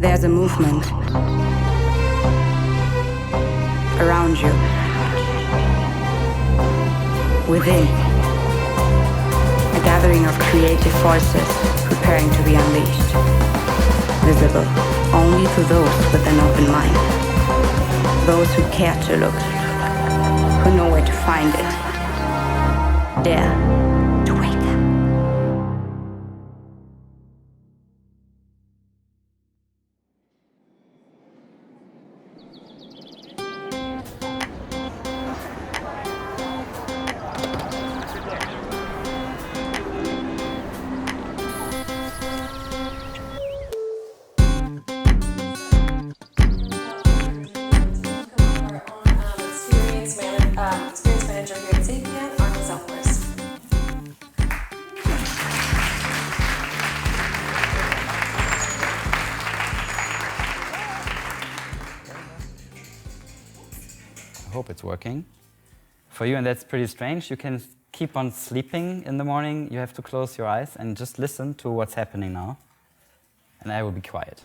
There's a movement around you, within, a gathering of creative forces preparing to be unleashed, visible only to those with an open mind, those who care to look, who know where to find it, dare to wake up. Experience manager here at CreativeMornings, Arno Selhorst. I hope it's working for you, and that's pretty strange. You can keep on sleeping in the morning. You have to close your eyes and just listen to what's happening now, and I will be quiet.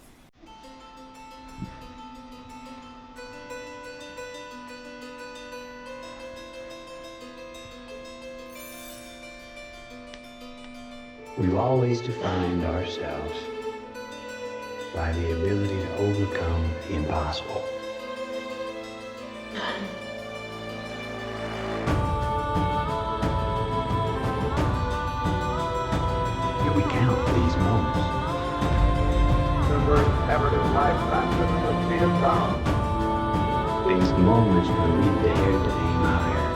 We've always defined ourselves by the ability to overcome the impossible. Yet we count these moments. These moments when we dare to aim higher,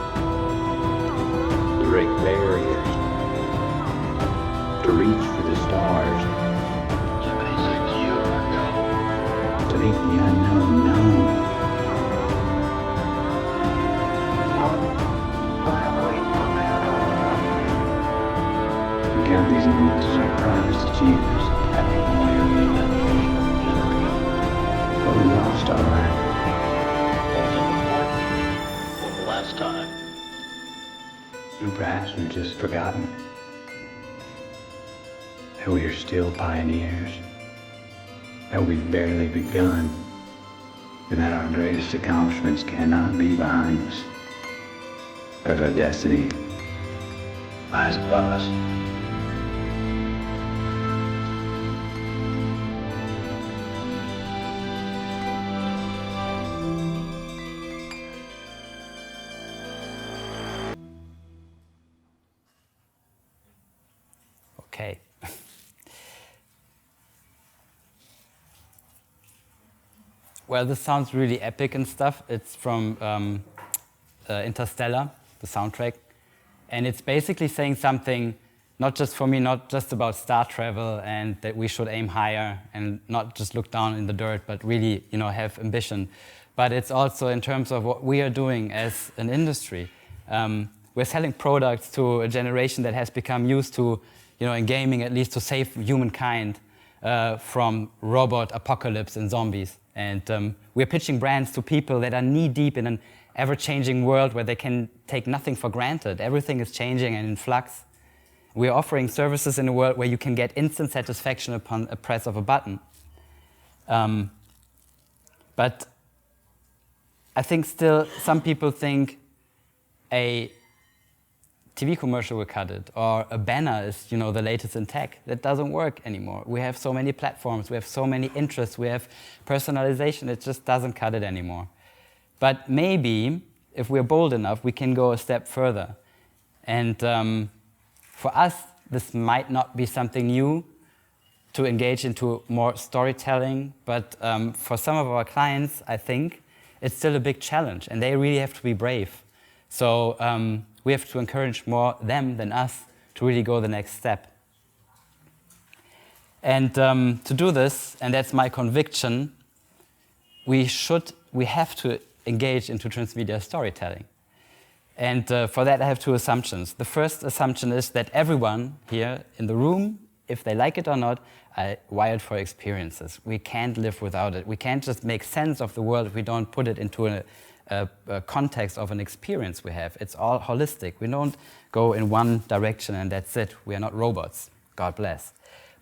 to break barriers, to reach for the stars, to make the unknown known. We count these moments as our proudest achievements. But we lost our way. The last time. And perhaps we've just forgotten that we are still pioneers, that we've barely begun, and that our greatest accomplishments cannot be behind us, that our destiny lies above us. Okay. Well, this sounds really epic and stuff. It's from Interstellar, the soundtrack. And it's basically saying something, not just for me, not just about star travel and that we should aim higher and not just look down in the dirt, but really, have ambition. But it's also in terms of what we are doing as an industry. We're selling products to a generation that has become used to, in gaming at least, to save humankind from robot apocalypse and zombies. And we're pitching brands to people that are knee-deep in an ever-changing world where they can take nothing for granted. Everything is changing and in flux. We're offering services in a world where you can get instant satisfaction upon a press of a button. But I think still some people think a TV commercial will cut it, or a banner is, the latest in tech. That doesn't work anymore. We have so many platforms, we have so many interests, we have personalization, it just doesn't cut it anymore. But maybe, if we're bold enough, we can go a step further. And for us, this might not be something new to engage into more storytelling, but for some of our clients, I think, it's still a big challenge, and they really have to be brave. So we have to encourage more them than us to really go the next step. And to do this, and that's my conviction, we have to engage into transmedia storytelling. And for that, I have two assumptions. The first assumption is that everyone here in the room, if they like it or not, are wired for experiences. We can't live without it. We can't just make sense of the world if we don't put it into a context of an experience we have. It's all holistic. We don't go in one direction and that's it. We are not robots, God bless.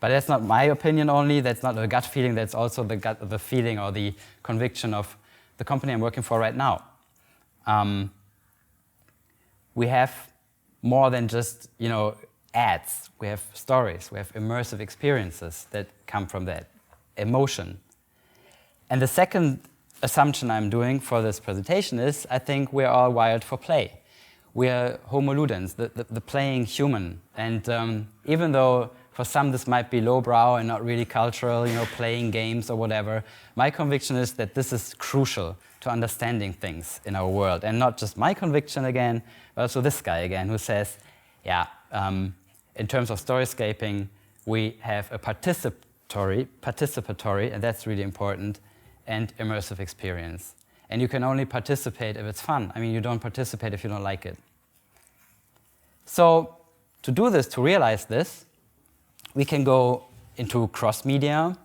But that's not my opinion only, that's not a gut feeling, that's also the feeling or the conviction of the company I'm working for right now. We have more than just, ads. We have stories, we have immersive experiences that come from that, emotion. And the second assumption I'm doing for this presentation is, I think we're all wired for play. We're homo ludens, the playing human. And even though for some this might be lowbrow and not really cultural, playing games or whatever, my conviction is that this is crucial to understanding things in our world. And not just my conviction again, but also this guy again, who says, in terms of storyscaping, we have a participatory, and that's really important, and immersive experience. And you can only participate if it's fun. I mean, you don't participate if you don't like it. So to do this, to realize this, we can go into cross-media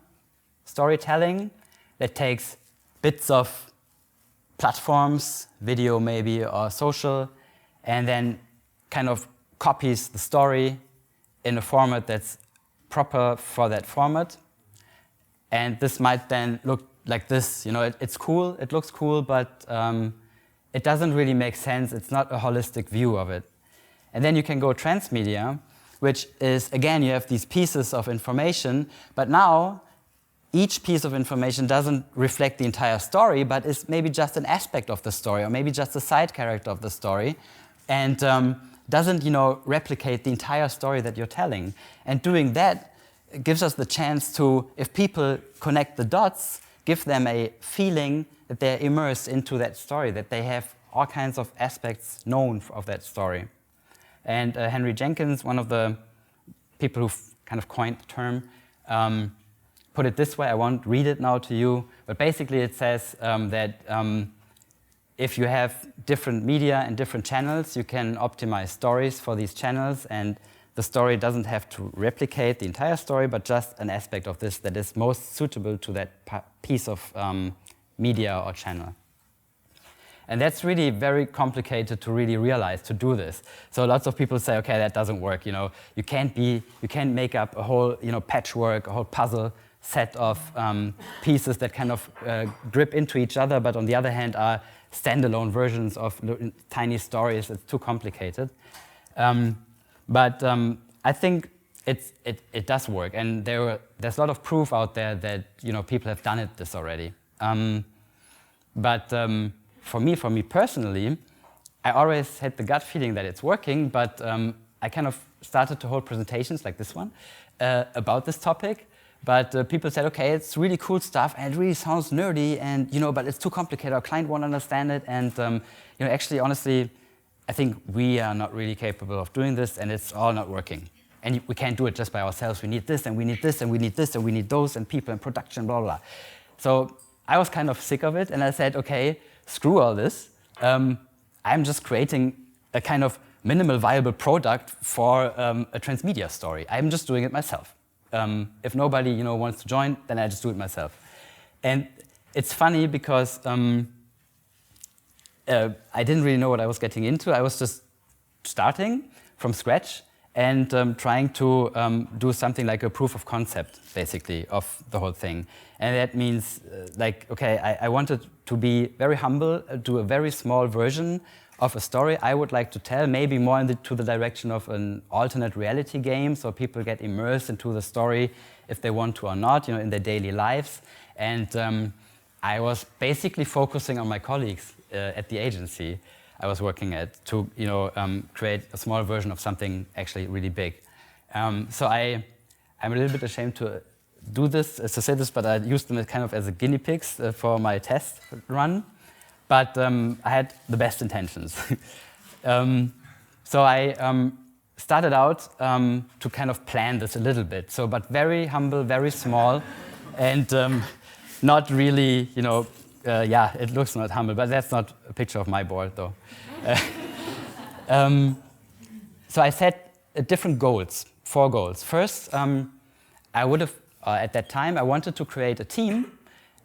storytelling that takes bits of platforms, video maybe, or social, and then kind of copies the story in a format that's proper for that format. And this might then look like this. It's cool, it looks cool, but it doesn't really make sense. It's not a holistic view of it. And then you can go transmedia, which is, again, you have these pieces of information, but now each piece of information doesn't reflect the entire story, but is maybe just an aspect of the story, or maybe just a side character of the story, and doesn't, replicate the entire story that you're telling. And doing that gives us the chance to, if people connect the dots, give them a feeling that they're immersed into that story, that they have all kinds of aspects known of that story. And Henry Jenkins, one of the people who kind of coined the term, put it this way. I won't read it now to you, but basically it says that if you have different media and different channels, you can optimize stories for these channels, and the story doesn't have to replicate the entire story, but just an aspect of this that is most suitable to that piece of media or channel. And that's really very complicated to really realize, to do this. So lots of people say, okay, that doesn't work. You can't make up a whole patchwork, a whole puzzle set of pieces that kind of grip into each other, but on the other hand are standalone versions of tiny stories. It's too complicated. But I think it does work, and there's a lot of proof out there that people have done this already. But for me personally, I always had the gut feeling that it's working, but I kind of started to hold presentations like this one about this topic. But people said, okay, it's really cool stuff, and it really sounds nerdy, and but it's too complicated. Our client won't understand it, and actually, honestly, I think we are not really capable of doing this, and it's all not working. And we can't do it just by ourselves. We need this, and we need this, and we need this, and we need those, and people and production, blah, blah, blah. So I was kind of sick of it, and I said, okay, screw all this. I'm just creating a kind of minimal viable product for a transmedia story. I'm just doing it myself. If nobody wants to join, then I just do it myself. And it's funny because I didn't really know what I was getting into. I was just starting from scratch and trying to do something like a proof of concept, basically, of the whole thing. And that means, I wanted to be very humble, do a very small version of a story I would like to tell, maybe more to the direction of an alternate reality game, so people get immersed into the story if they want to or not, in their daily lives. And I was basically focusing on my colleagues at the agency I was working at to, create a small version of something actually really big. So I'm a little bit ashamed to do this, to say this, but I used them kind of as a guinea pigs for my test run. But I had the best intentions. So I started out to kind of plan this a little bit. But very humble, very small, and not really, it looks not humble, but that's not a picture of my board, though. So I set different goals, 4 goals. First, I would have, at that time, I wanted to create a team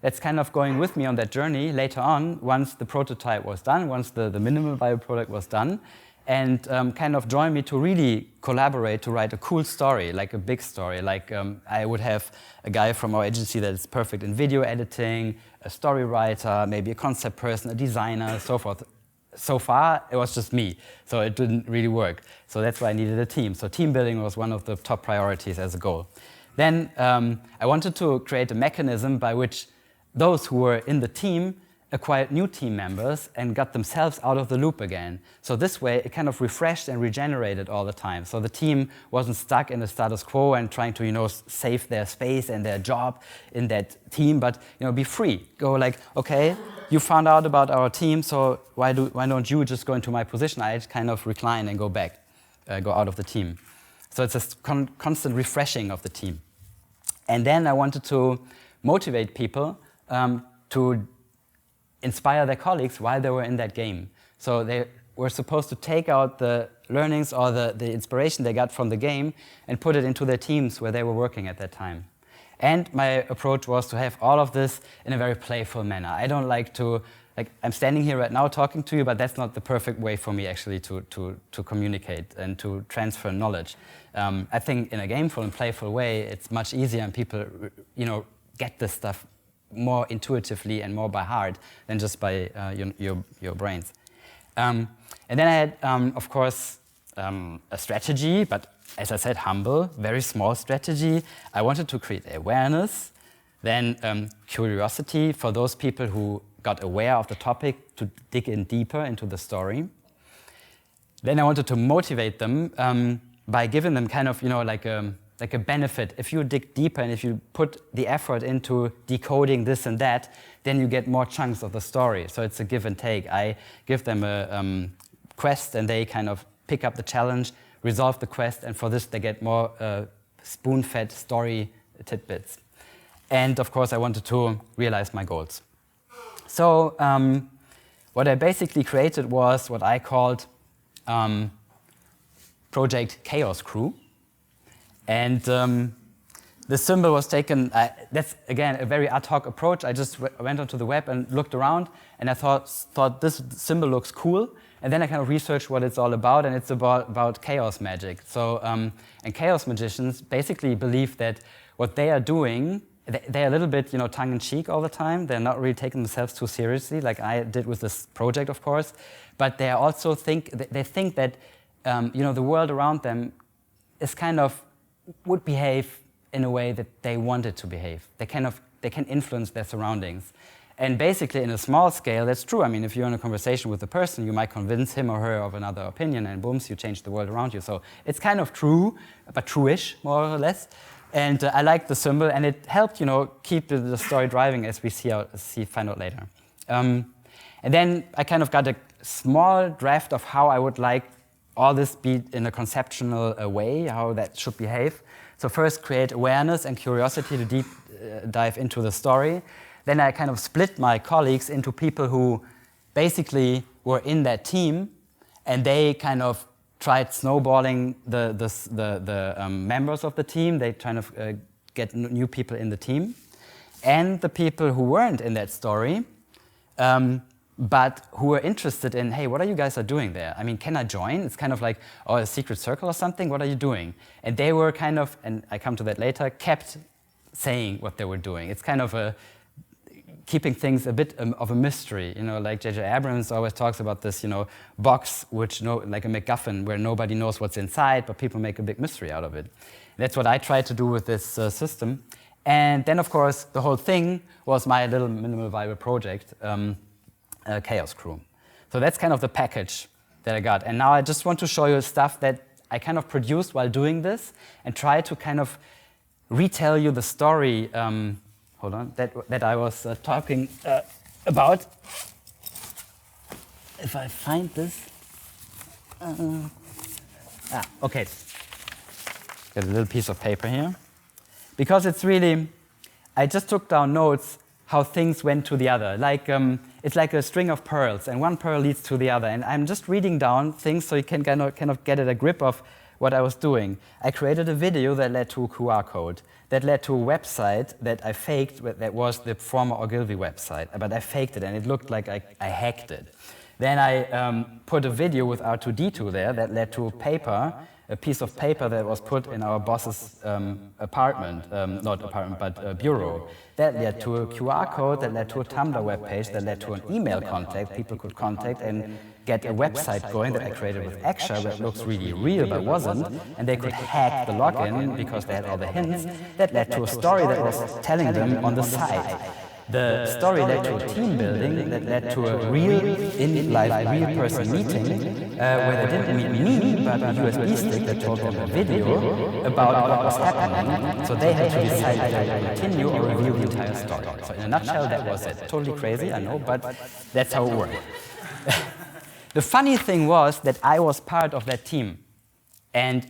that's kind of going with me on that journey later on, once the prototype was done, once the minimal viable product was done. and kind of joined me to really collaborate to write a cool story, like a big story. Like I would have a guy from our agency that is perfect in video editing, a story writer, maybe a concept person, a designer, so forth. So far, it was just me, so it didn't really work. So that's why I needed a team. So team building was one of the top priorities as a goal. Then I wanted to create a mechanism by which those who were in the team acquired new team members and got themselves out of the loop again. So this way, it kind of refreshed and regenerated all the time. So the team wasn't stuck in the status quo and trying to, save their space and their job in that team, but, be free. Go like, okay, you found out about our team, so why don't you just go into my position? I kind of recline and go back, go out of the team. So it's a constant refreshing of the team. And then I wanted to motivate people to inspire their colleagues while they were in that game. So they were supposed to take out the learnings or the inspiration they got from the game and put it into their teams where they were working at that time. And my approach was to have all of this in a very playful manner. I don't like to, I'm standing here right now talking to you, but that's not the perfect way for me actually to communicate and to transfer knowledge. I think in a gameful and playful way, it's much easier and people, get this stuff more intuitively and more by heart than just by your brains. And then I had, of course, a strategy, but as I said, humble, very small strategy. I wanted to create awareness, then curiosity for those people who got aware of the topic to dig in deeper into the story. Then I wanted to motivate them by giving them kind of, like a benefit. If you dig deeper and if you put the effort into decoding this and that, then you get more chunks of the story. So it's a give and take. I give them a quest and they kind of pick up the challenge, resolve the quest, and for this they get more spoon-fed story tidbits. And of course I wanted to realize my goals. So what I basically created was what I called Project Chaos Crew. And the symbol was taken, that's again a very ad hoc approach. I just went onto the web and looked around and I thought this symbol looks cool. And then I kind of researched what it's all about, and it's about chaos magic. So, and chaos magicians basically believe that what they are doing, they're a little bit, tongue-in-cheek all the time. They're not really taking themselves too seriously, like I did with this project, of course. But they also think that, the world around them is kind of would behave in a way that they want it to behave. They can influence their surroundings. And basically, in a small scale, that's true. I mean, if you're in a conversation with a person, you might convince him or her of another opinion, and boom, you change the world around you. So it's kind of true, but true-ish, more or less. And I liked the symbol, and it helped, keep the story driving, as we find out later. And then I kind of got a small draft of how I would like all this be in a conceptual way, how that should behave. So first, create awareness and curiosity to deep dive into the story. Then I kind of split my colleagues into people who basically were in that team, and they kind of tried snowballing the members of the team. They kind of get new people in the team. And the people who weren't in that story, but who were interested in, hey, what are you guys doing there? I mean, can I join? It's kind of like, a secret circle or something, what are you doing? And they were kind of, and I come to that later, kept saying what they were doing. It's kind of keeping things a bit of a mystery, like J.J. Abrams always talks about this, box, like a MacGuffin, where nobody knows what's inside, but people make a big mystery out of it. That's what I tried to do with this system. And then, of course, the whole thing was my little minimal viable project, Chaos Crew. So that's kind of the package that I got. And now I just want to show you stuff that I kind of produced while doing this and try to kind of retell you the story that I was talking about. If I find this. Okay. Got a little piece of paper here. Because it's really, I just took down notes how things went to the other. Like, it's like a string of pearls, and one pearl leads to the other. And I'm just reading down things so you can kind of get at a grip of what I was doing. I created a video that led to a QR code, that led to a website that I faked, that was the former Ogilvy website, but I faked it and it looked like I hacked it. Then I put a video with R2-D2 there that led to a piece of paper that was put in our boss's apartment, not apartment, but bureau. That led to a QR code, that led to a Tumblr webpage, that led to an email contact people could contact and get a website going that I created with Extra, where it looks really real but wasn't, and they could hack the login because they had all the hints. That led to a story that was telling them on the side. The story led to a team building that led to a real, in-life, real-person meeting where they didn't meet me, but a USB stick that told them a video about what was happening. So they had to decide whether to continue or review the entire story. So in a nutshell, that was it. Totally crazy, I know, but that's how it worked. The funny thing was that I was part of that team. And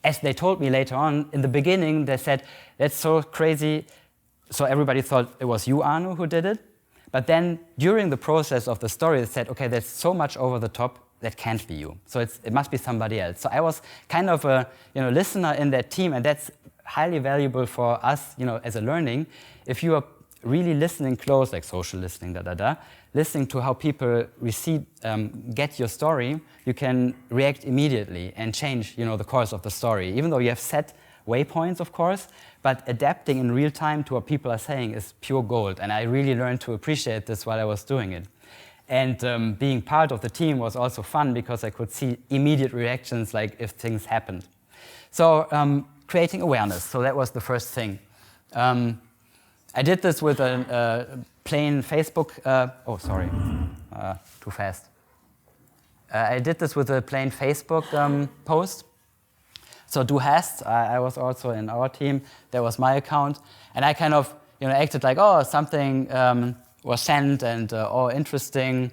as they told me later on, in the beginning, they said, that's so crazy. So everybody thought it was you, Arno, who did it. But then during the process of the story, they said, okay, there's so much over the top, that can't be you. So it must be somebody else. So I was kind of a listener in that team, and that's highly valuable for us as a learning. If you are really listening close, like social listening, listening to how people get your story, you can react immediately and change the course of the story. Even though you have set waypoints, of course, but adapting in real time to what people are saying is pure gold. And I really learned to appreciate this while I was doing it. And being part of the team was also fun because I could see immediate reactions, like if things happened. So creating awareness, so that was the first thing. I did this with a plain Facebook, too fast. I did this with a plain Facebook post. So do hast, I was also in our team, that was my account. And I kind of acted like, oh, something was sent and interesting.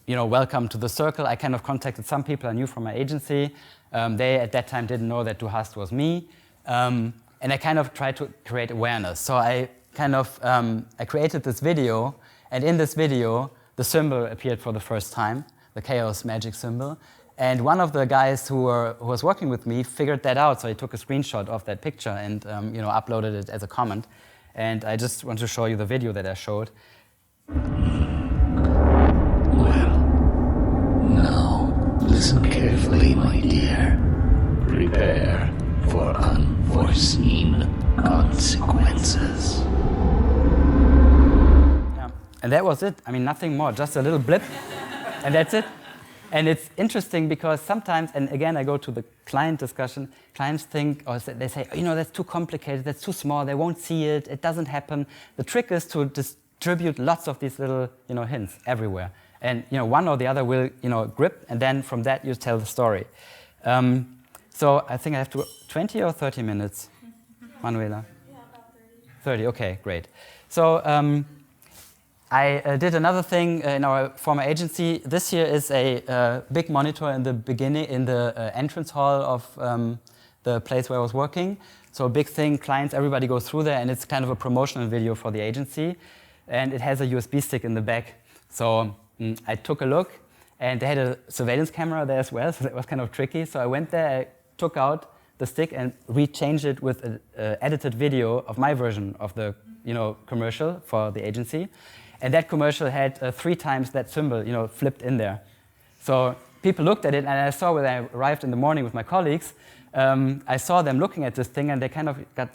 Welcome to the circle. I kind of contacted some people I knew from my agency. They at that time didn't know that do hast was me. And I kind of tried to create awareness. So I kind of I created this video, and in this video, the symbol appeared for the first time, the chaos magic symbol. And one of the guys who was working with me figured that out, so he took a screenshot of that picture and uploaded it as a comment. And I just want to show you the video that I showed. Well, now listen carefully, my dear. Prepare for unforeseen consequences. Yeah. And that was it. I mean, nothing more, just a little blip, and that's it. And it's interesting because sometimes, and again, I go to the client discussion, clients think, or they say, that's too complicated, that's too small, they won't see it, it doesn't happen. The trick is to distribute lots of these little, hints everywhere. And, one or the other will, grip, and then from that you tell the story. So I think I have to, 20 or 30 minutes, Manuela? Yeah, about 30. 30, okay, great. So, I did another thing in our former agency. This here is a big monitor in the beginning, in the entrance hall of the place where I was working. So a big thing, clients, everybody goes through there, and it's kind of a promotional video for the agency. And it has a USB stick in the back. So I took a look, and they had a surveillance camera there as well, so that was kind of tricky. So I went there, I took out the stick and rechanged it with an edited video of my version of the commercial for the agency. And that commercial had 3 times that symbol, flipped in there. So people looked at it, and I saw when I arrived in the morning with my colleagues, I saw them looking at this thing, and they kind of got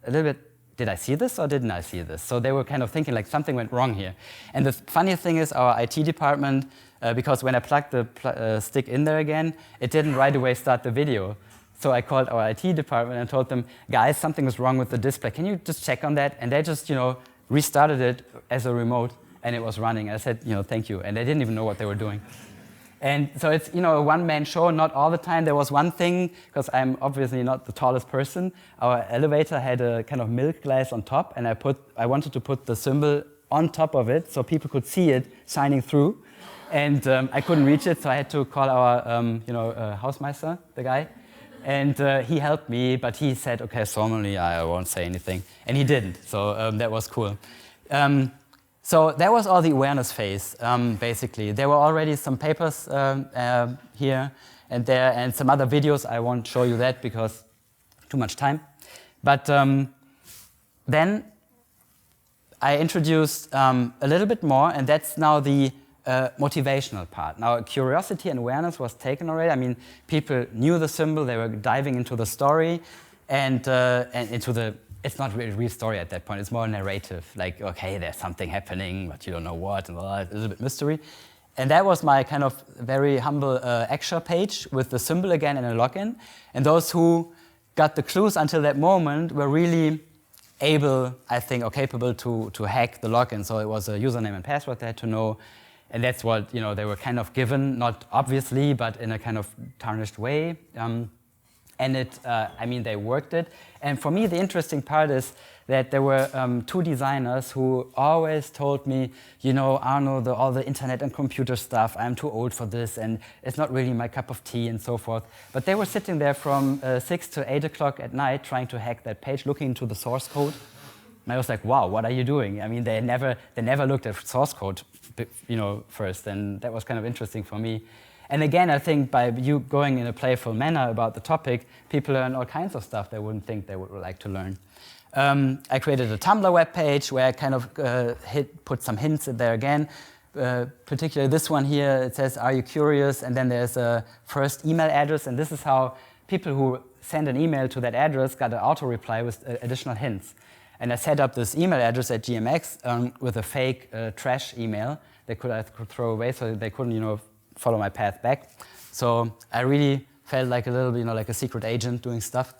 a little bit, did I see this or didn't I see this? So they were kind of thinking like something went wrong here. And the funny thing is our IT department, because when I plugged the stick in there again, it didn't right away start the video. So I called our IT department and told them, guys, something is wrong with the display. Can you just check on that? And they just, restarted it as a remote, and it was running. I said, thank you. And they didn't even know what they were doing. And so it's, a one-man show, not all the time. There was one thing, because I'm obviously not the tallest person. Our elevator had a kind of milk glass on top, and I wanted to put the symbol on top of it so people could see it shining through. And I couldn't reach it, so I had to call our, Hausmeister, the guy. And he helped me, but he said, okay, formally I won't say anything. And he didn't, so that was cool. So that was all the awareness phase, basically. There were already some papers here and there, and some other videos. I won't show you that because too much time. But then I introduced a little bit more, and that's now the motivational part. Now, curiosity and awareness was taken already. I mean, people knew the symbol, they were diving into the story, and into the, it's not really a real story at that point, it's more a narrative, like, okay, there's something happening, but you don't know what, and a little bit mystery. And that was my kind of very humble extra page with the symbol again and a login. And those who got the clues until that moment were really able, I think, or capable to hack the login. So it was a username and password they had to know. And that's what, you know, they were kind of given, not obviously, but in a kind of tarnished way. And it, I mean, they worked it. And for me, the interesting part is that there were 2 designers who always told me, you know, Arno, all the internet and computer stuff, I'm too old for this, and it's not really my cup of tea, and so forth. But they were sitting there from 6 to 8 o'clock at night trying to hack that page, looking into the source code. And I was like, wow, what are you doing? I mean, they never looked at source code, you know, first, and that was kind of interesting for me. And again, I think by you going in a playful manner about the topic, people learn all kinds of stuff they wouldn't think they would like to learn. I created a Tumblr webpage where I kind of put some hints in there again. Particularly this one here, it says, are you curious? And then there's a first email address, and this is how people who send an email to that address got an auto reply with additional hints. And I set up this email address at GMX with a fake trash email I could throw away, so they couldn't, you know, follow my path back. So I really felt like a little bit, you know, like a secret agent doing stuff.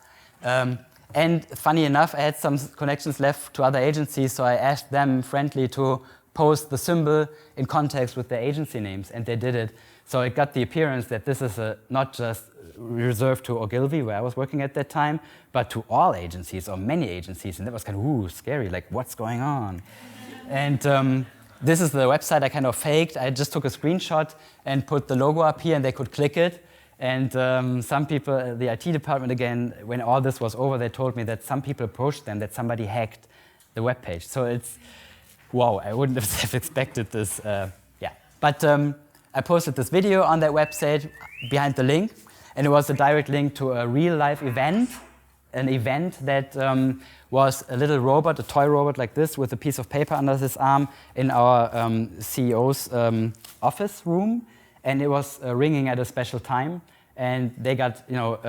And funny enough, I had some connections left to other agencies, so I asked them friendly to post the symbol in context with their agency names, and they did it. So it got the appearance that this is not just reserved to Ogilvy, where I was working at that time, but to all agencies, or many agencies, and that was kind of, scary, like, what's going on? And this is the website I kind of faked. I just took a screenshot and put the logo up here, and they could click it. And some people, the IT department again, when all this was over, they told me that some people approached them, that somebody hacked the webpage. So it's, wow, I wouldn't have expected this. But I posted this video on that website behind the link, and it was a direct link to a real-life event, an event that was a little robot, a toy robot like this, with a piece of paper under his arm in our CEO's office room, and it was ringing at a special time. And they got, you know,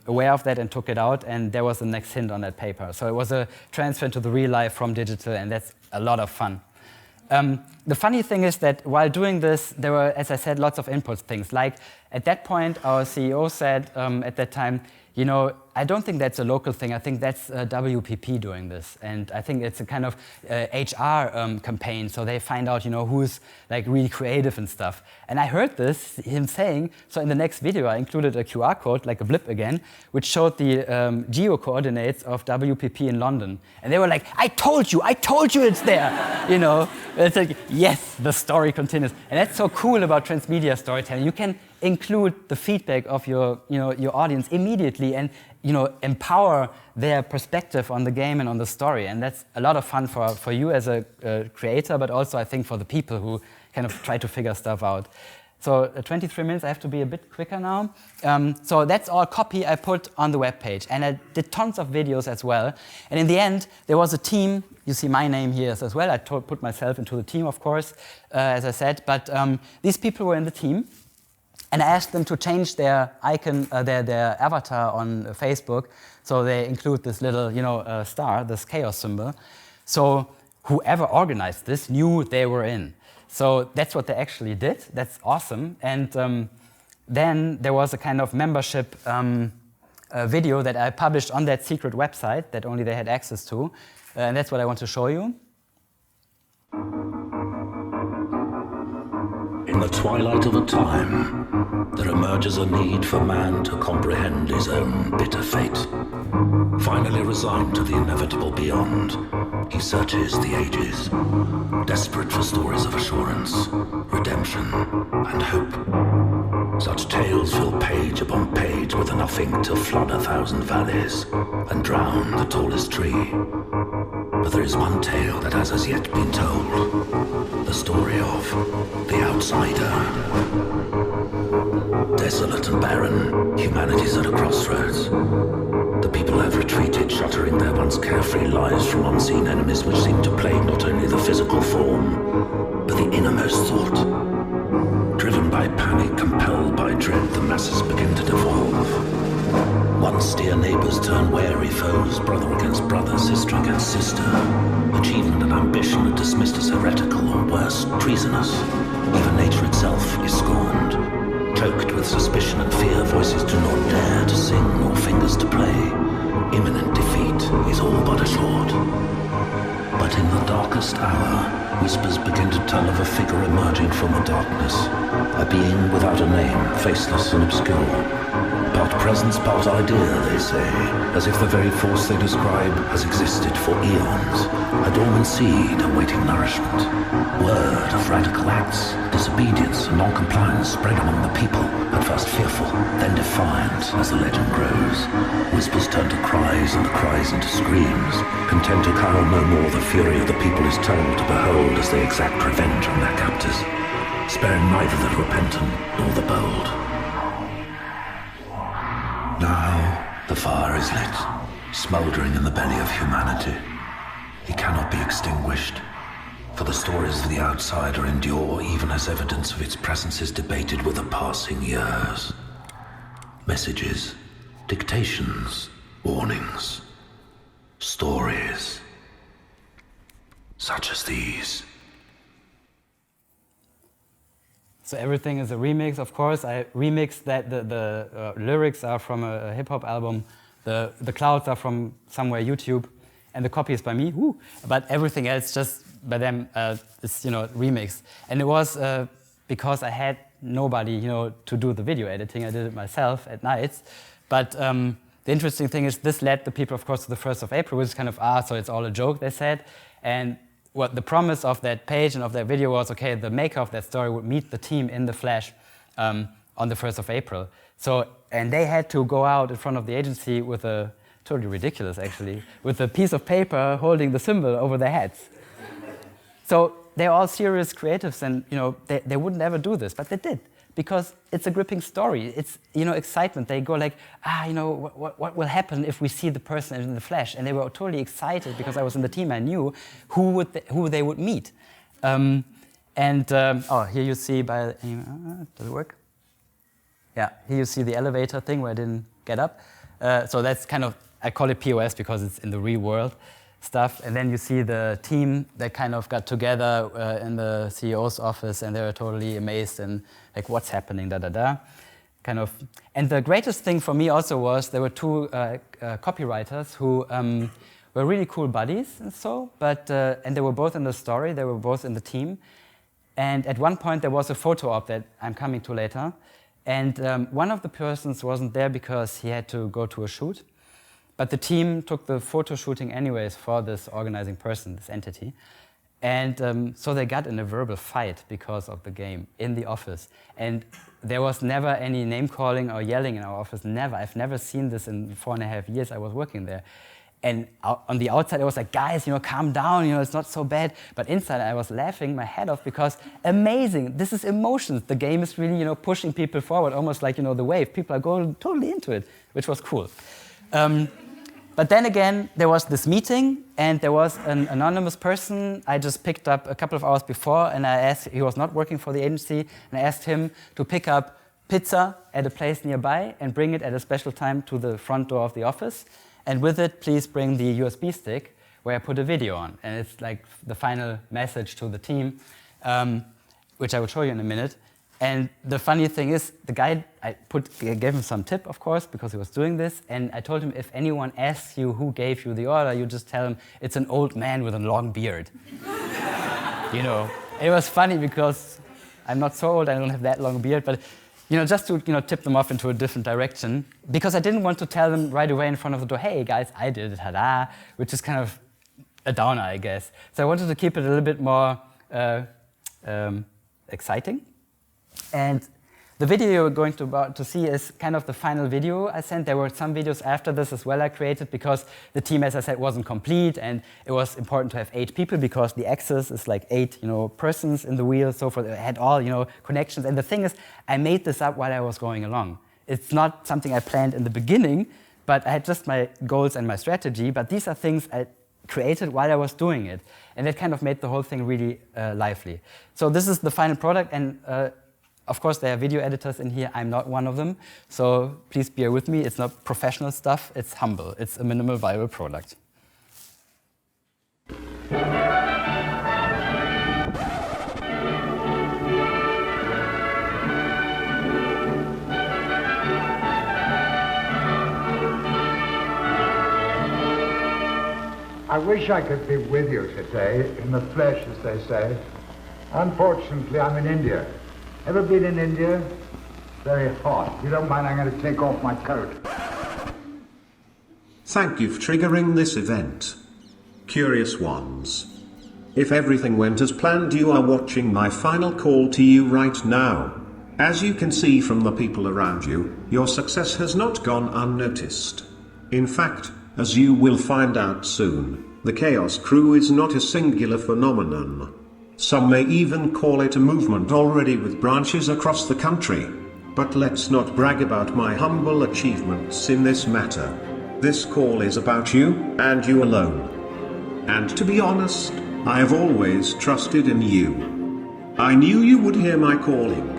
aware of that and took it out, and there was the next hint on that paper. So it was a transfer to the real life from digital, and that's a lot of fun. The funny thing is that while doing this, there were, as I said, lots of input things. Like at that point, our CEO said at that time, you know, I don't think that's a local thing. I think that's WPP doing this. And I think it's a kind of HR campaign. So they find out, you know, who's like really creative and stuff. And I heard this, him saying, so in the next video, I included a QR code, like a blip again, which showed the geo coordinates of WPP in London. And they were like, I told you it's there. You know, it's like, yes, the story continues. And that's so cool about transmedia storytelling. You can include the feedback of your audience immediately and, you know, empower their perspective on the game and on the story. And that's a lot of fun for you as a creator, but also I think for the people who kind of try to figure stuff out. So 23 minutes, I have to be a bit quicker now. So that's all copy I put on the webpage. And I did tons of videos as well. And in the end, there was a team. You see my name here as well. I put myself into the team, of course, as I said. But these people were in the team. And I asked them to change their icon, their avatar on Facebook, so they include this little, you know, star, this chaos symbol. So whoever organized this knew they were in. So that's what they actually did. That's awesome. And then there was a kind of membership video that I published on that secret website that only they had access to. And that's what I want to show you. In the twilight of a time, there emerges a need for man to comprehend his own bitter fate. Finally resigned to the inevitable beyond, he searches the ages, desperate for stories of assurance, redemption, and hope. Such tales fill page upon page with enough ink to flood 1,000 valleys and drown the tallest tree. But there is one tale that has as yet been told, the story of the outsider. Desolate and barren, humanity's at a crossroads. The people have retreated, shuttering their once carefree lies from unseen enemies which seem to plague not only the physical form, but the innermost thought. Driven by panic, compelled by dread, the masses begin to devolve. Once dear neighbors turn wary foes, brother against brother, sister against sister. Achievement and ambition are dismissed as heretical or worse, treasonous. Even nature itself is scorned. Cloaked with suspicion and fear, voices do not dare to sing nor fingers to play. Imminent defeat is all but assured. But in the darkest hour, whispers begin to tell of a figure emerging from the darkness. A being without a name, faceless and obscure. Part presence, part idea, they say, as if the very force they describe has existed for eons. A dormant seed awaiting nourishment. Word of radical acts, disobedience and non-compliance spread among the people, at first fearful, then defiant as the legend grows. Whispers turn to cries and the cries into screams. Content to cower no more, the fury of the people is told to behold as they exact revenge on their captors, sparing neither the repentant nor the bold. Now the fire is lit, smouldering in the belly of humanity. It cannot be extinguished, for the stories of the outsider endure even as evidence of its presence is debated with the passing years. Messages, dictations, warnings, stories, such as these. So everything is a remix, of course. I remixed that. The lyrics are from a hip-hop album. The clouds are from somewhere YouTube. And the copy is by me. Woo. But everything else just by them is, remixed. And it was because I had nobody, to do the video editing. I did it myself at nights. But the interesting thing is this led the people, of course, to the 1st of April, which is kind of, so it's all a joke, they said. And what the promise of that page and of that video was, okay, the maker of that story would meet the team in the flesh on the 1st of April. So, and they had to go out in front of the agency with a, totally ridiculous actually, with a piece of paper holding the symbol over their heads. So they're all serious creatives and, they wouldn't ever do this, but they did. Because it's a gripping story. It's, excitement. They go like, what will happen if we see the person in the flesh? And they were totally excited because I was in the team. I knew who they would meet. Here you see does it work? Yeah, here you see the elevator thing where I didn't get up. So that's kind of, I call it POS because it's in the real world stuff. And then you see the team that kind of got together in the CEO's office and they were totally amazed and like, what's happening, kind of. And the greatest thing for me also was there were two copywriters who were really cool buddies and so, and they were both in the story, they were both in the team. And at one point there was a photo op that I'm coming to later. And one of the persons wasn't there because he had to go to a shoot. But the team took the photo shooting anyways for this organizing person, this entity. And so they got in a verbal fight because of the game in the office. And there was never any name calling or yelling in our office, never. I've never seen this in 4.5 years I was working there. And on the outside I was like, guys, calm down, it's not so bad. But inside I was laughing my head off because amazing, this is emotions. The game is really, pushing people forward, almost like, the wave. People are going totally into it, which was cool. But then again, there was this meeting, and there was an anonymous person I just picked up a couple of hours before, and I asked, he was not working for the agency, and I asked him to pick up pizza at a place nearby and bring it at a special time to the front door of the office. And with it, please bring the USB stick where I put a video on. And it's like the final message to the team, which I will show you in a minute. And the funny thing is, the guy, I gave him some tip, of course, because he was doing this. And I told him, if anyone asks you who gave you the order, you just tell him it's an old man with a long beard. It was funny because I'm not so old, I don't have that long beard, but just to tip them off into a different direction. Because I didn't want to tell them right away in front of the door, hey guys, I did it, tada, which is kind of a downer, I guess. So I wanted to keep it a little bit more exciting. And the video you're going to see is kind of the final video I sent. There were some videos after this as well I created because the team, as I said, wasn't complete and it was important to have 8 people because the axis is like 8, persons in the wheel, so forth. It had all, connections. And the thing is, I made this up while I was going along. It's not something I planned in the beginning, but I had just my goals and my strategy, but these are things I created while I was doing it. And that kind of made the whole thing really lively. So this is the final product, and of course there are video editors in here. I'm not one of them, so please bear with me. It's not professional stuff, it's humble. It's a minimal viable product. I wish I could be with you today, in the flesh, as they say. Unfortunately, I'm in India. Ever been in India? Very hot. If you don't mind, I'm going to take off my coat. Thank you for triggering this event. Curious ones. If everything went as planned, you are watching my final call to you right now. As you can see from the people around you, your success has not gone unnoticed. In fact, as you will find out soon, the Chaos Crew is not a singular phenomenon. Some may even call it a movement already with branches across the country. But let's not brag about my humble achievements in this matter. This call is about you, and you alone. And to be honest, I have always trusted in you. I knew you would hear my calling.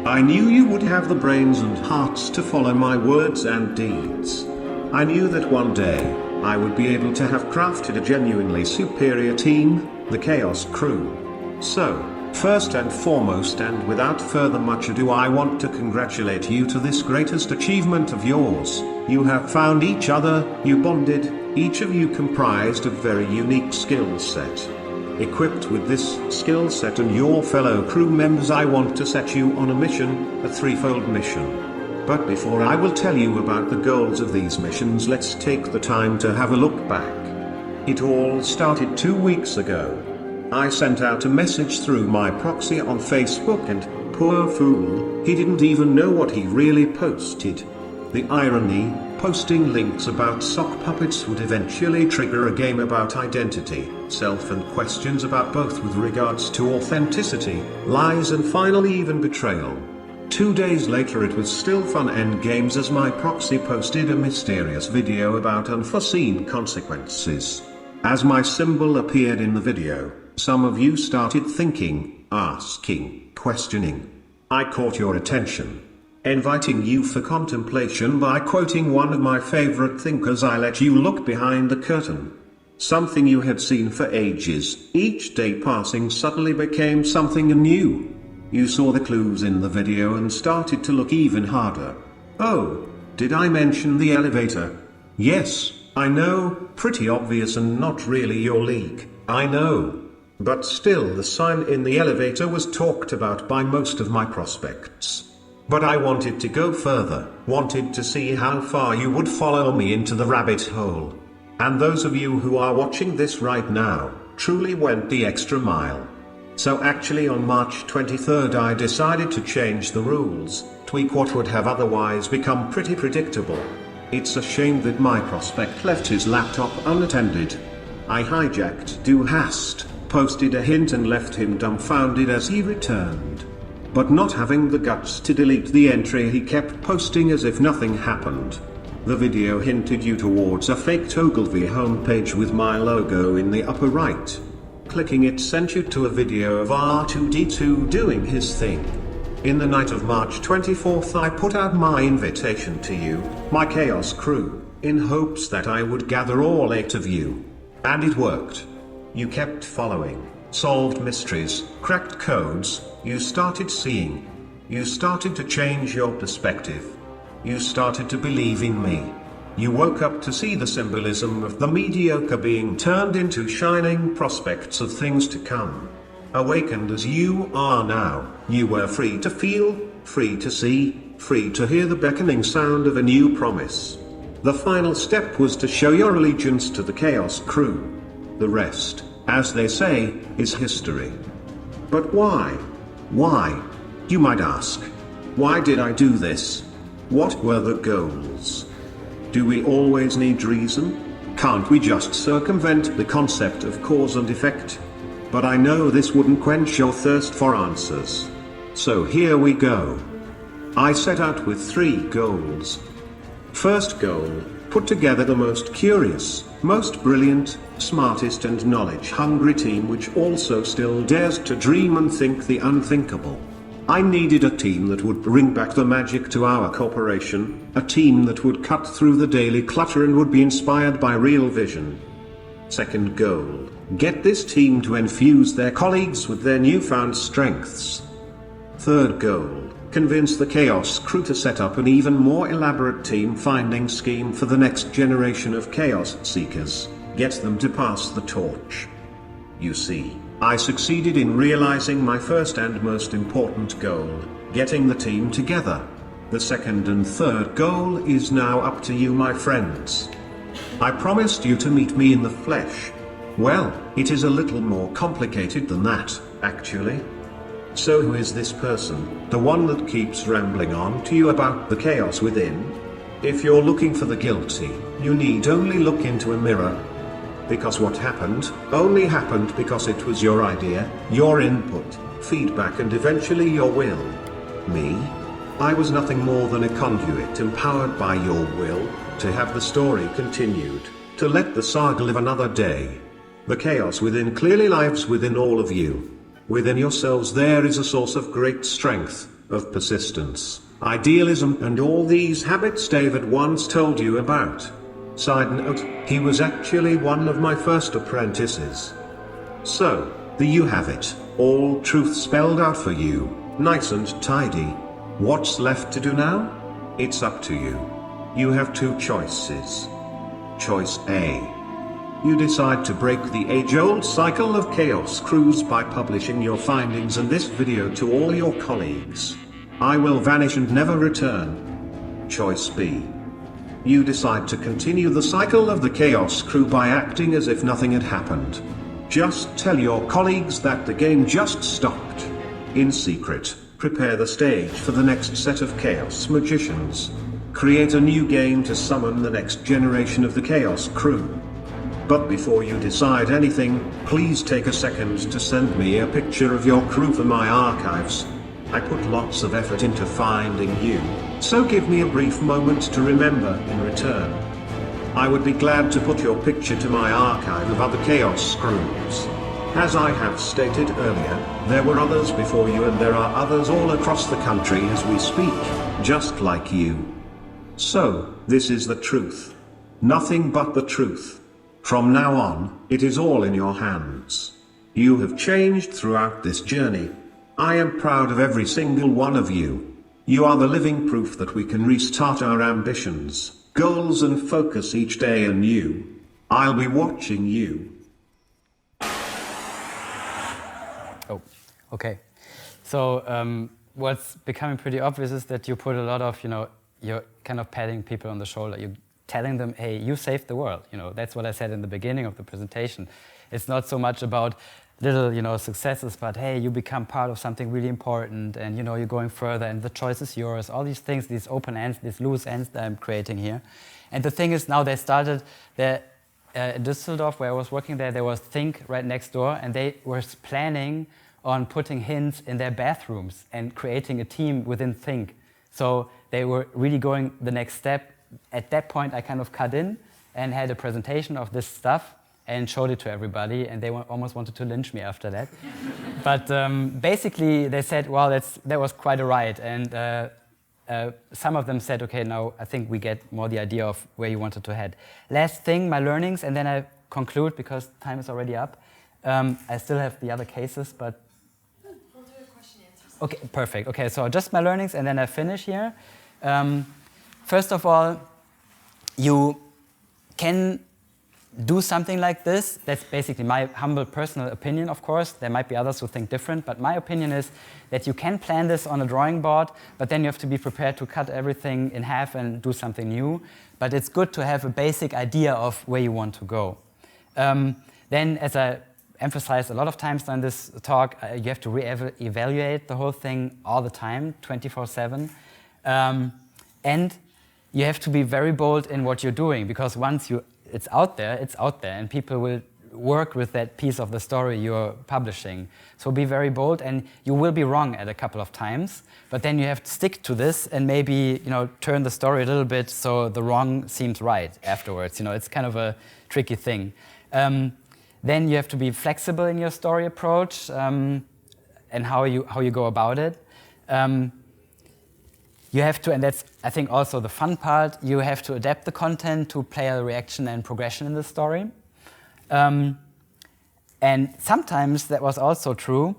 I knew you would have the brains and hearts to follow my words and deeds. I knew that one day, I would be able to have crafted a genuinely superior team, the Chaos Crew. So, first and foremost and without further much ado, I want to congratulate you to this greatest achievement of yours. You have found each other, you bonded, each of you comprised a very unique skill set. Equipped with this skill set and your fellow crew members, I want to set you on a mission, a threefold mission. But before I will tell you about the goals of these missions, let's take the time to have a look back. It all started 2 weeks ago. I sent out a message through my proxy on Facebook, and poor fool, he didn't even know what he really posted. The irony, posting links about sock puppets would eventually trigger a game about identity, self, and questions about both with regards to authenticity, lies, and finally even betrayal. 2 days later it was still fun and games as my proxy posted a mysterious video about unforeseen consequences. As my symbol appeared in the video, some of you started thinking, asking, questioning. I caught your attention. Inviting you for contemplation by quoting one of my favorite thinkers, I let you look behind the curtain. Something you had seen for ages, each day passing suddenly became something new. You saw the clues in the video and started to look even harder. Oh, did I mention the elevator? Yes, I know, pretty obvious and not really your league, I know. But still, the sign in the elevator was talked about by most of my prospects. But I wanted to go further, wanted to see how far you would follow me into the rabbit hole. And those of you who are watching this right now, truly went the extra mile. So actually on March 23rd I decided to change the rules, tweak what would have otherwise become pretty predictable. It's a shame that my prospect left his laptop unattended. I hijacked Du Hast, posted a hint and left him dumbfounded as he returned. But not having the guts to delete the entry, he kept posting as if nothing happened. The video hinted you towards a fake Ogilvy homepage with my logo in the upper right. Clicking it sent you to a video of R2D2 doing his thing. In the night of March 24th I put out my invitation to you, my Chaos Crew, in hopes that I would gather all 8 of you. And it worked. You kept following, solved mysteries, cracked codes, you started seeing. You started to change your perspective. You started to believe in me. You woke up to see the symbolism of the mediocre being turned into shining prospects of things to come. Awakened as you are now, you were free to feel, free to see, free to hear the beckoning sound of a new promise. The final step was to show your allegiance to the Chaos Crew. The rest, as they say, is history. But why? Why? You might ask. Why did I do this? What were the goals? Do we always need reason? Can't we just circumvent the concept of cause and effect? But I know this wouldn't quench your thirst for answers. So here we go. I set out with 3 goals. First goal, put together the most curious, most brilliant, smartest and knowledge-hungry team which also still dares to dream and think the unthinkable. I needed a team that would bring back the magic to our corporation, a team that would cut through the daily clutter and would be inspired by real vision. Second goal, get this team to infuse their colleagues with their newfound strengths. Third goal, convince the Chaos crew to set up an even more elaborate team-finding scheme for the next generation of Chaos Seekers, get them to pass the torch. You see, I succeeded in realizing my first and most important goal, getting the team together. The second and third goal is now up to you, my friends. I promised you to meet me in the flesh. Well, it is a little more complicated than that, actually. So who is this person, the one that keeps rambling on to you about the chaos within? If you're looking for the guilty, you need only look into a mirror. Because what happened, only happened because it was your idea, your input, feedback and eventually your will. Me? I was nothing more than a conduit empowered by your will, to have the story continued, to let the saga live another day. The chaos within clearly lives within all of you. Within yourselves there is a source of great strength, of persistence, idealism and all these habits David once told you about. Side note, he was actually one of my first apprentices. So, there you have it, all truth spelled out for you, nice and tidy. What's left to do now? It's up to you. You have two choices. Choice A. You decide to break the age-old cycle of chaos crews by publishing your findings in this video to all your colleagues. I will vanish and never return. Choice B. You decide to continue the cycle of the Chaos crew by acting as if nothing had happened. Just tell your colleagues that the game just stopped. In secret, prepare the stage for the next set of Chaos magicians. Create a new game to summon the next generation of the Chaos crew. But before you decide anything, please take a second to send me a picture of your crew for my archives. I put lots of effort into finding you, so give me a brief moment to remember in return. I would be glad to put your picture to my archive of other Chaos crews. As I have stated earlier, there were others before you and there are others all across the country as we speak, just like you. So, this is the truth. Nothing but the truth. From now on, it is all in your hands. You have changed throughout this journey. I am proud of every single one of you. You are the living proof that we can restart our ambitions, goals and focus each day anew. I'll be watching you. Oh, okay. So what's becoming pretty obvious is that you put a lot of, you're kind of patting people on the shoulder. You're telling them, hey, you saved the world. That's what I said in the beginning of the presentation. It's not so much about little, successes, but hey, you become part of something really important and, you're going further and the choice is yours. All these things, these open ends, these loose ends that I'm creating here. And the thing is now they started, in Düsseldorf, where I was working there was Think right next door and they were planning on putting hints in their bathrooms and creating a team within Think. So they were really going the next step. At that point, I kind of cut in and had a presentation of this stuff and showed it to everybody, and they almost wanted to lynch me after that. But basically, they said, well, that was quite a ride. And some of them said, okay, now I think we get more the idea of where you wanted to head. Last thing, my learnings, and then I conclude because time is already up. I still have the other cases, but... We'll do a question and answer. Okay, perfect. Okay, so just my learnings, and then I finish here. First of all, you can do something like this. That's basically my humble personal opinion, of course. There might be others who think different, but my opinion is that you can plan this on a drawing board, but then you have to be prepared to cut everything in half and do something new. But it's good to have a basic idea of where you want to go. Then, as I emphasized a lot of times in this talk, you have to re-evaluate the whole thing all the time, 24/7. And you have to be very bold in what you're doing, because once it's out there, and people will work with that piece of the story you're publishing. So be very bold, and you will be wrong at a couple of times, but then you have to stick to this and maybe, turn the story a little bit so the wrong seems right afterwards. It's kind of a tricky thing. Then you have to be flexible in your story approach and how you go about it. You have to, and that's, I think, also the fun part, you have to adapt the content to player reaction and progression in the story. And sometimes that was also true.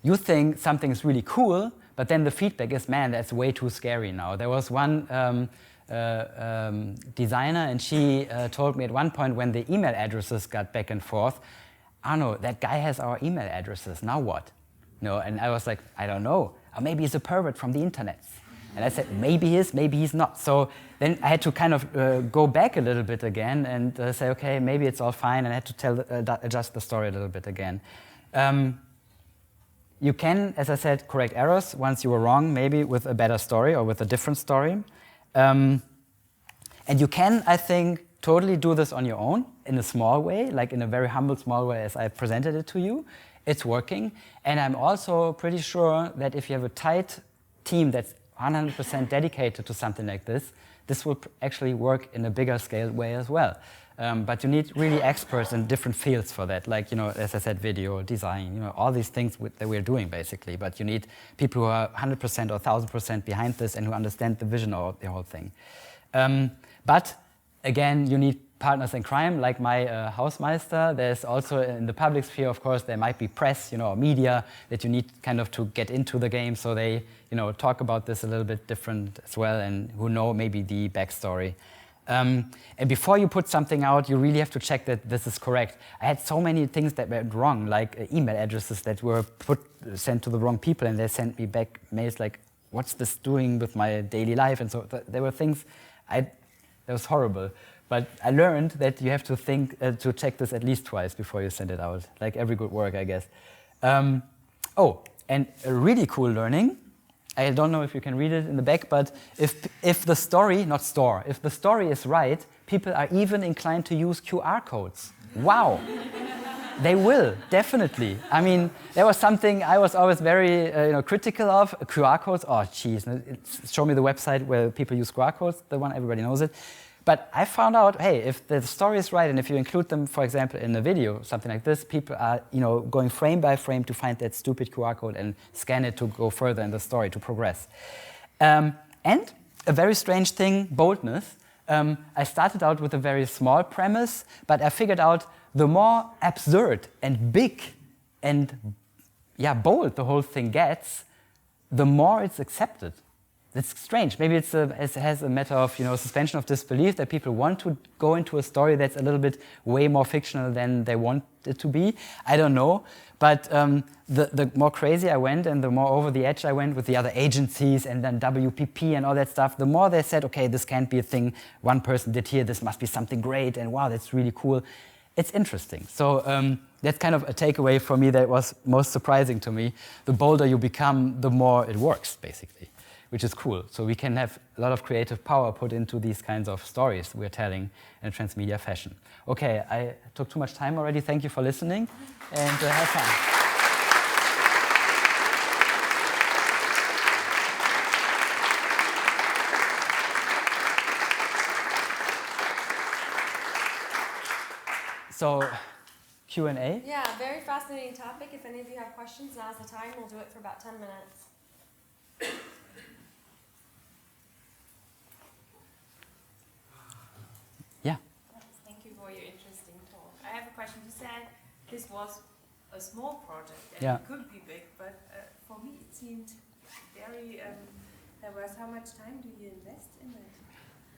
You think something is really cool, but then the feedback is, man, that's way too scary now. There was one designer, and she told me at one point when the email addresses got back and forth, Arno, that guy has our email addresses, now what? And I was like, I don't know. Or maybe he's a pervert from the internet. And I said, maybe he is, maybe he's not. So then I had to kind of go back a little bit again and say, okay, maybe it's all fine, and I had to adjust the story a little bit again. You can, as I said, correct errors once you were wrong, maybe with a better story or with a different story. And you can, I think, totally do this on your own in a small way, like in a very humble, small way as I presented it to you. It's working. And I'm also pretty sure that if you have a tight team that's 100% dedicated to something like this, this will actually work in a bigger scale way as well. But you need really experts in different fields for that, like, as I said, video, design, all these things that we're doing basically. But you need people who are 100% or 1,000% behind this and who understand the vision of the whole thing. But again, you need partners in crime, like my Hausmeister. There's also in the public sphere, of course, there might be press, or media that you need kind of to get into the game, so they, talk about this a little bit different as well, and who know maybe the backstory. And before you put something out, you really have to check that this is correct. I had so many things that went wrong, like email addresses that were sent to the wrong people, and they sent me back mails like, what's this doing with my daily life? And so there were things, that was horrible. But I learned that you have to think, to check this at least twice before you send it out, like every good work, I guess. And a really cool learning, I don't know if you can read it in the back, but if the story, not store, if the story is right, people are even inclined to use QR codes. Wow. They will, definitely. I mean, there was something I was always very critical of, QR codes. Oh, geez, show me the website where people use QR codes, the one, everybody knows it. But I found out, hey, if the story is right and if you include them, for example, in a video, something like this, people are, going frame by frame to find that stupid QR code and scan it to go further in the story, to progress. And a very strange thing, boldness. I started out with a very small premise, but I figured out the more absurd and big and bold the whole thing gets, the more it's accepted. It's strange. Maybe it has a matter of suspension of disbelief, that people want to go into a story that's a little bit way more fictional than they want it to be. I don't know. But the more crazy I went and the more over the edge I went with the other agencies and then WPP and all that stuff, the more they said, okay, this can't be a thing one person did here, this must be something great, and wow, that's really cool. It's interesting. So that's kind of a takeaway for me that was most surprising to me. The bolder you become, the more it works, basically, which is cool. So we can have a lot of creative power put into these kinds of stories we're telling in a transmedia fashion. Okay, I took too much time already. Thank you for listening, and have fun. So, Q&A? Yeah, very fascinating topic. If any of you have questions, now's the time. We'll do it for about 10 minutes. Yeah. Thank you for your interesting talk. I have a question. You said this was a small project and it could be big, but for me it seemed very, how much time do you invest in it?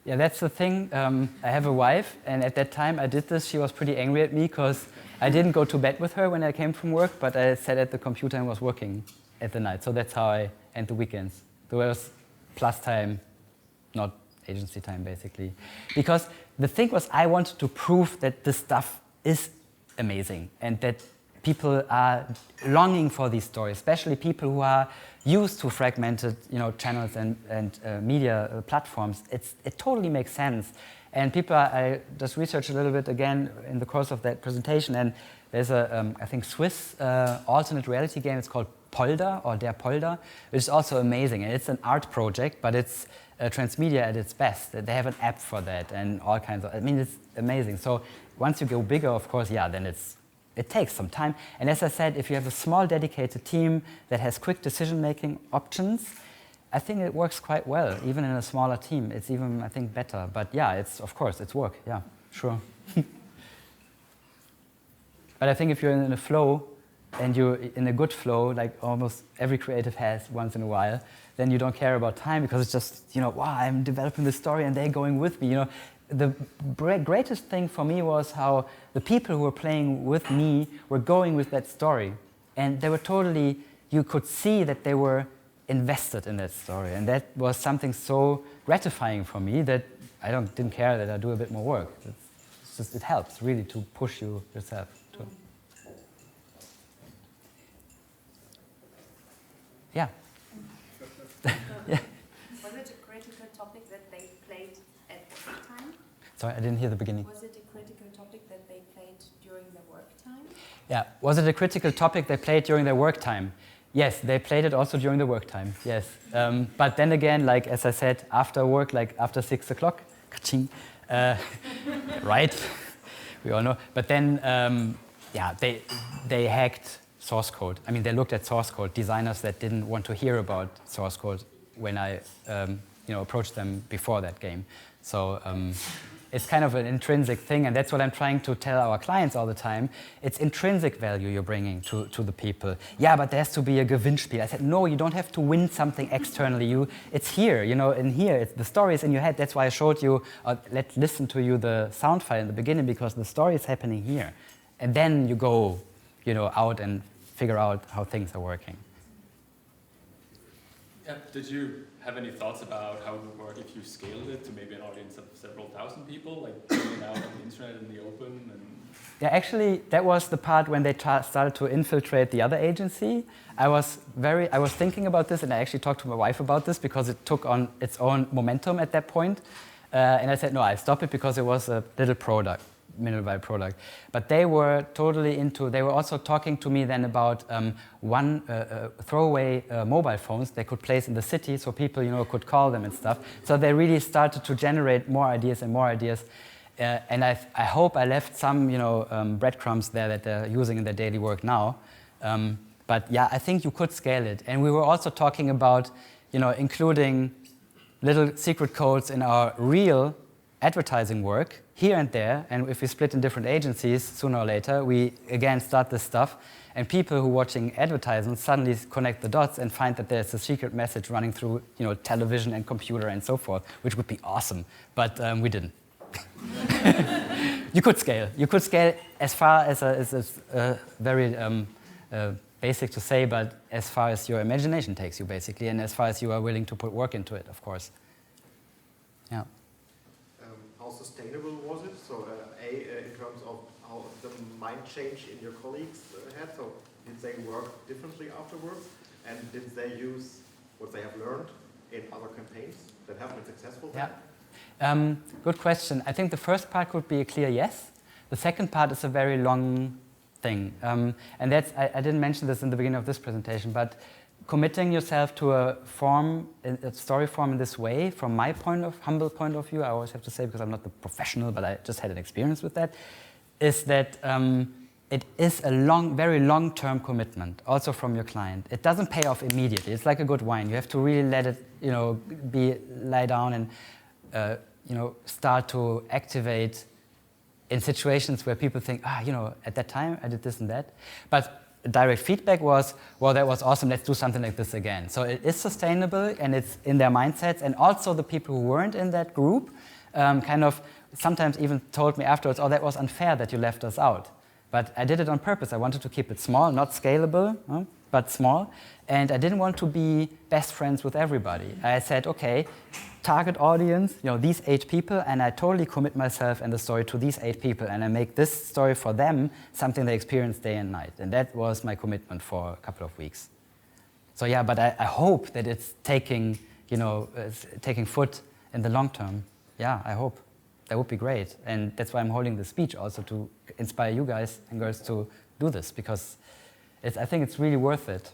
Yeah, that's the thing. I have a wife, and at that time I did this. She was pretty angry at me because I didn't go to bed with her when I came from work, but I sat at the computer and was working at the night. So that's how I end the weekends. So it was plus time, not agency time, basically. Because the thing was, I wanted to prove that this stuff is amazing and that people are longing for these stories, especially people who are used to fragmented channels and media platforms. It totally makes sense. And I just researched a little bit again in the course of that presentation, and there's a, I think, Swiss alternate reality game. It's called Polder, or Der Polder, which is also amazing. And it's an art project, but it's transmedia at its best. They have an app for that and all kinds of, I mean, it's amazing. So once you go bigger, of course, yeah, then it takes some time. And as I said, if you have a small dedicated team that has quick decision-making options, I think it works quite well. Even in a smaller team, it's even, I think, better. But yeah, of course, it's work. Yeah, sure. But I think if you're in a flow, and you're in a good flow, like almost every creative has once in a while, then you don't care about time because it's just, wow, I'm developing this story and they're going with me. The greatest thing for me was how the people who were playing with me were going with that story. And they were totally, you could see that they were invested in that story. And that was something so gratifying for me that I didn't care that I do a bit more work. It's just, it helps really to push you yourself. Yeah. Yeah. Was it a critical topic that they played at work time? Sorry, I didn't hear the beginning. Was it a critical topic that they played during their work time? Yeah. Was it a critical topic they played during their work time? Yes, they played it also during the work time. Yes. But then again, like as I said, after work, like after 6 o'clock, right? We all know. But then, yeah, they hacked source code. I mean, they looked at source code, designers that didn't want to hear about source code when I approached them before that game. So it's kind of an intrinsic thing, and that's what I'm trying to tell our clients all the time. It's intrinsic value you're bringing to the people. Yeah, but there has to be a Gewinnspiel. I said, no, you don't have to win something externally. It's here, in here. The story is in your head. That's why I showed you, let's listen to you the sound file in the beginning, because the story is happening here. And then you go, out and figure out how things are working. Yeah, did you have any thoughts about how it would work if you scaled it to maybe an audience of several thousand people, like putting it out on the internet in the open? And yeah, actually, that was the part when they started to infiltrate the other agency. I was thinking about this, and I actually talked to my wife about this because it took on its own momentum at that point. And I said, no, I stopped it because it was a little product. Minimal viable product, but they were totally into. They were also talking to me then about throwaway mobile phones they could place in the city, so people could call them and stuff. So they really started to generate more ideas and more ideas, and I hope I left some breadcrumbs there that they're using in their daily work now. But yeah, I think you could scale it, and we were also talking about including little secret codes in our real advertising work here and there, and if we split in different agencies, sooner or later, we again start this stuff, and people who are watching advertisements suddenly connect the dots and find that there's a secret message running through television and computer and so forth, which would be awesome, but we didn't. You could scale. You could scale as far as very basic to say, but as far as your imagination takes you, basically, and as far as you are willing to put work into it, of course. Yeah. How sustainable was it? So, in terms of how the mind change in your colleagues had, so did they work differently afterwards? And did they use what they have learned in other campaigns that have been successful? Yeah. Good question. I think the first part could be a clear yes. The second part is a very long thing. And that's, I didn't mention this in the beginning of this presentation, but committing yourself to a story form in this way, from my humble point of view, I always have to say, because I'm not the professional, but I just had an experience with that, is that it is a very long-term commitment, also from your client. It doesn't pay off immediately. It's like a good wine. You have to really let it, lie down and, start to activate in situations where people think, at that time I did this and that. But direct feedback was, well, that was awesome, let's do something like this again. So it is sustainable, and it's in their mindsets. And also the people who weren't in that group kind of sometimes even told me afterwards, oh, that was unfair that you left us out. But I did it on purpose. I wanted to keep it small, not scalable, but small. And I didn't want to be best friends with everybody. I said, okay, target audience, these 8 people, and I totally commit myself and the story to these 8 people, and I make this story for them something they experience day and night. And that was my commitment for a couple of weeks. So yeah, but I hope that it's taking foot in the long term. Yeah, I hope. that would be great. And that's why I'm holding this speech, also to inspire you guys and girls to do this, because I think it's really worth it.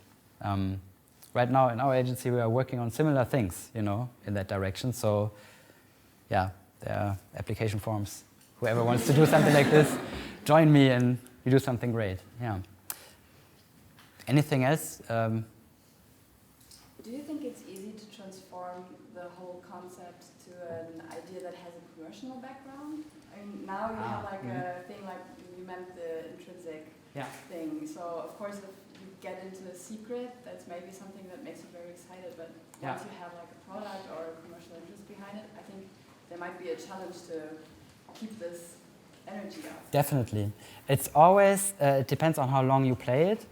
Right now in our agency we are working on similar things, you know, in that direction. So yeah, there are application forms. Whoever wants to do something like this, join me and we do something great. Yeah. Anything else? Do you think it's easy to transform the whole concept to an idea that has a commercial background? I mean, now you have like a thing like you meant the intrinsic thing. So of course, if you get into a secret, that's maybe something that makes you very excited. But once you have like a product or a commercial interest behind it, I think there might be a challenge to keep this energy up. Definitely. It's always, it depends on how long you play it.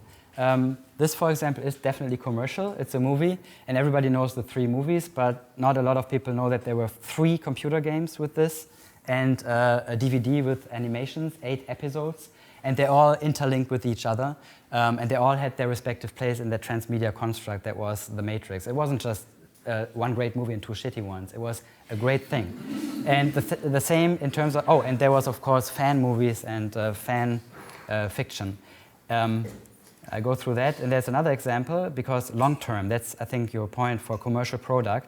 This, for example, is definitely commercial. It's a movie, and everybody knows the 3 movies, but not a lot of people know that there were 3 computer games with this, and a DVD with animations, 8 episodes, and they're all interlinked with each other, and they all had their respective place in the transmedia construct that was The Matrix. It wasn't just one great movie and 2 shitty ones. It was a great thing. And the same in terms of, and there was, of course, fan movies and fan fiction. I go through that, and there's another example, because long-term, that's, I think, your point for commercial product.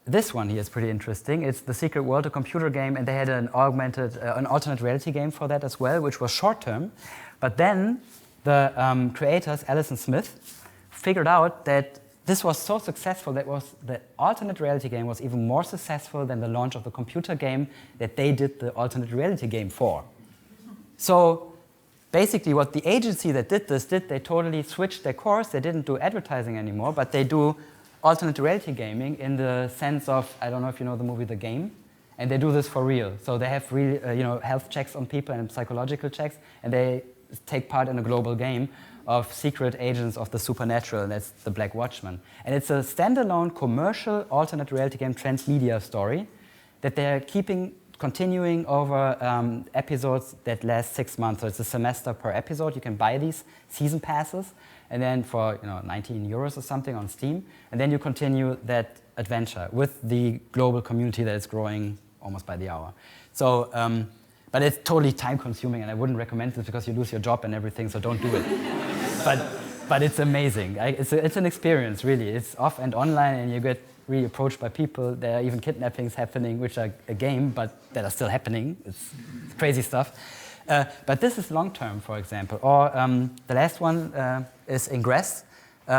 This one here is pretty interesting. It's The Secret World, a computer game, and they had an alternate reality game for that as well, which was short-term. But then the creators, Alison Smith, figured out that this was so successful that the alternate reality game was even more successful than the launch of the computer game that they did the alternate reality game for. So basically what the agency that did this did, they totally switched their course. They didn't do advertising anymore, but they do alternate reality gaming in the sense of, I don't know if you know the movie The Game, and they do this for real. So they have real, health checks on people and psychological checks, and they take part in a global game of secret agents of the supernatural, and that's The Black Watchman. And it's a standalone commercial alternate reality game transmedia story that they're continuing over episodes that last 6 months. So it's a semester per episode. You can buy these season passes, and then for 19 euros or something on Steam, and then you continue that adventure with the global community that is growing almost by the hour. So, but it's totally time consuming, and I wouldn't recommend this because you lose your job and everything, so don't do it. But it's amazing. It's an experience, really. It's off and online, and you get really approached by people. There are even kidnappings happening, which are a game, but that are still happening. It's crazy stuff. But this is long-term, for example. Or the last one is Ingress,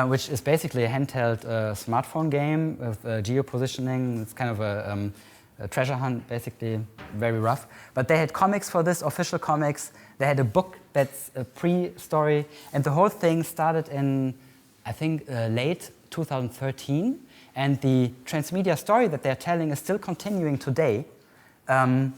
which is basically a handheld smartphone game with geo-positioning. It's kind of a treasure hunt, basically, very rough. But they had comics for this, official comics. They had a book that's a pre-story. And the whole thing started in, I think, late 2013. And the transmedia story that they're telling is still continuing today. So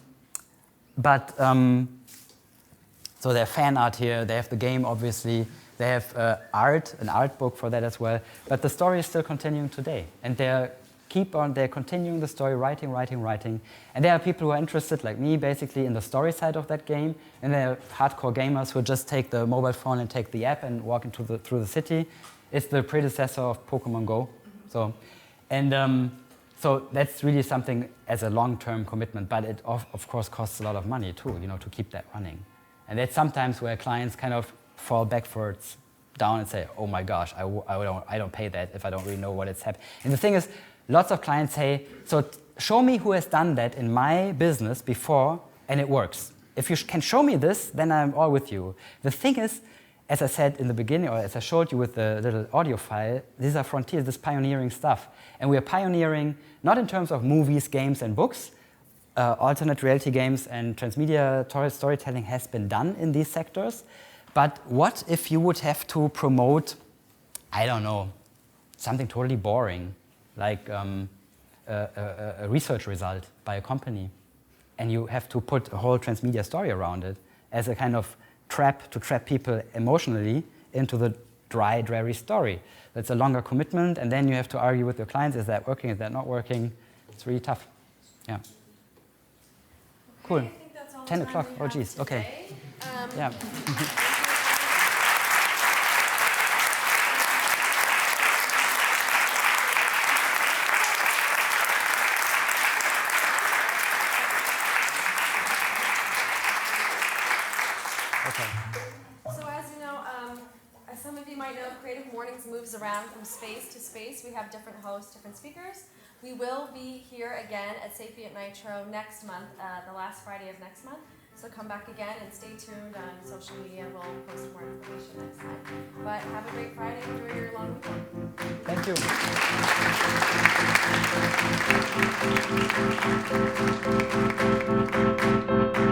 they have fan art here, they have the game, obviously. They have an art book for that as well. But the story is still continuing today. And they're continuing the story, writing. And there are people who are interested, like me, basically, in the story side of that game. And there are hardcore gamers who just take the mobile phone and take the app and walk through the city. It's the predecessor of Pokemon Go. So that's really something as a long-term commitment, but it of course costs a lot of money too, to keep that running. And that's sometimes where clients kind of fall backwards down and say, oh my gosh, I don't pay that if I don't really know what it's happening. And the thing is, lots of clients say, so show me who has done that in my business before and it works. If you can show me this, then I'm all with you. The thing is, as I said in the beginning, or as I showed you with the little audio file, these are frontiers, this pioneering stuff. And we are pioneering, not in terms of movies, games, and books. Alternate reality games and transmedia storytelling has been done in these sectors. But what if you would have to promote, I don't know, something totally boring, like a research result by a company, and you have to put a whole transmedia story around it as a kind of trap to trap people emotionally into the dry, dreary story. That's a longer commitment, and then you have to argue with your clients, is that working, is that not working? It's really tough. Yeah. Cool. I think that's all 10 the time o'clock, we oh have geez, today. okay. Yeah. Okay. So as you know, as some of you might know, Creative Mornings moves around from space to space. We have different hosts, different speakers. We will be here again at Sapient Nitro next month, the last Friday of next month. So come back again and stay tuned on social media. We'll post more information next time. But have a great Friday. Enjoy your long weekend. Thank you.